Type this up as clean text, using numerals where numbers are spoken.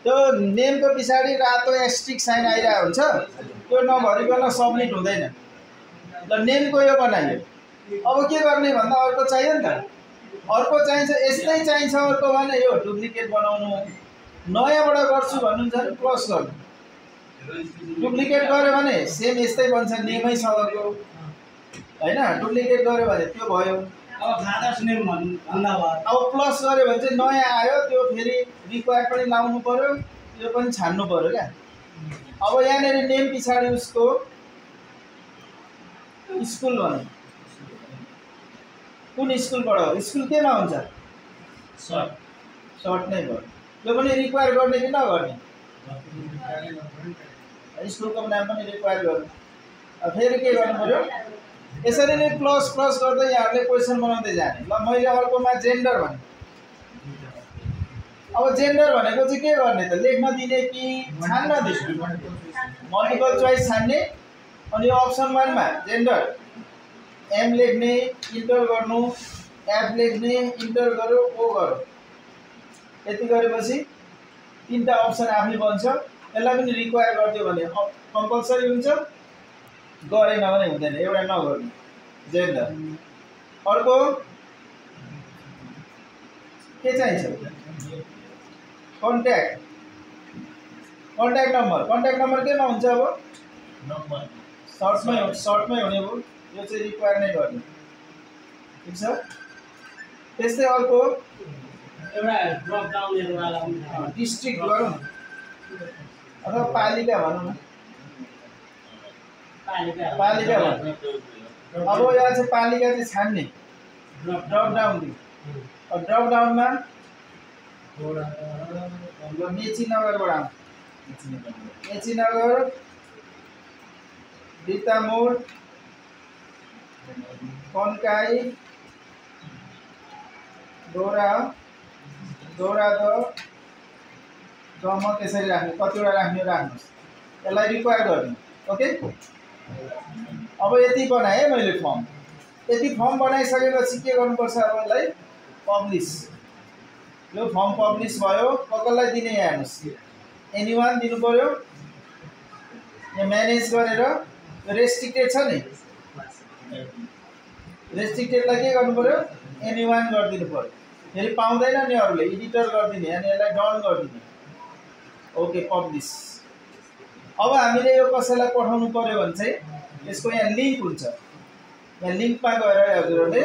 त्यो नेमको पछाडि रातो एस्ट्रिक साइन आइरहेको हुन्छ, त्यो नभरिकन सबमिट हुँदैन। ल नेमको यो बनाइयो, अब के गर्ने भन्दा अर्को चाहियो नि त, अर्को चाहिन्छ, यस्तै चाहिन्छ अर्को भने यो डुप्लिकेट बनाउनु, नयाँबाट गर्छु भन्नुहुन्छ भने प्लस गर्नु, डुप्लिकेट गर्यो भने सेम यस्तै बन्छ नेमैसँगको हैन, डुप्लिकेट गर्यो भने त्यो भयो। अब फादर्स नेम भन्दा भयो, अब प्लस गर्यो भने चाहिँ नयाँ आयो, त्यो फेरि रिक्वायर पनि लाउनु पर्यो, यो पनि छान्नु पर्यो क्या। अब यहाँनिर नेम पछाडि उसको स्कुल भन्नु, कुन स्कुलबाट हो, स्कुल केमा हुन्छ, सर्ट नै भयो। यो पनि रिक्वायर गर्ने कि नगर्ने, स्कुलको नाम पनि रिक्वायर गर्नु। फेरि के गर्नु पर्यो, यसरी नै प्लस प्लस गर्दै यहाँहरूले क्वेसन बनाउँदै जाने। ल मैले अर्कोमा जेन्डर भने, अब जेन्डर भनेको चाहिँ के गर्ने त, लेख्न दिने कि छान्न दिने, मल्टिपल चोइस छान्ने। अनि अप्सन 1 मा जेन्डर एम लेख्ने, इन्टर गर्नु, एफ लेख्ने, इन्टर गरौ, ओ गरौ, यति गरेपछि तीनटा अप्सन आफै बन्छ। यसलाई पनि रिक्वायर गरिदियो भने कम्पलसरी हुन्छ, गरेन भने हुँदैन, एउटा नगर्नु जेन्डर। अर्को के चाहिन्छ, कन्ट्याक्ट, कन्ट्याक्ट नम्बर केमा हुन्छ, अब सर्टमै हुने भयो, यो चाहिँ रिक्वायर नै गर्ने, ठिक छ। त्यस्तै अर्को एउटा ड्रप डाउन वाला डिस्ट्रिक्ट गरौँ अथवा पालिका भनौँ न, पालिका भनौँ। अब यहाँ चाहिँ पालिका चाहिँ छान्ने, ड्रप डाउन दिउँ। ड्रप डाउनमा मेची नगरबाट आउँ, मेची नगर, बितामोड, कन्काई, दम त्यसरी राख्ने, कतिवटा राख्ने राख्नुहोस्, यसलाई रिक्वायर गर्ने। ओके, अब यति बनाएँ मैले फर्म। यति फर्म बनाइसकेपछि के गर्नुपर्छ, अब यसलाई पब्लिस। यो फर्म पब्लिस भयो, कसलाई दिने यहाँ हेर्नुहोस्, एनीवान दिनु पर्यो। यहाँ म्यानेज गरेर रेस्ट्रिक्टेड छ नि, रेस्ट्रिक्टेडलाई के गर्नु पर्यो, एनीवान गरिदिनु पर्यो। फेरि पाउँदैन नि अरूले, एडिटर गरिदिने, अनि यसलाई डन गरिदिने। Okay, publish. अब हामीले यो कसैलाई पठाउनु पर्यो भने चाहिँ यसको यहाँ लिङ्क हुन्छ, यहाँ लिङ्कमा गएर हजुरहरूले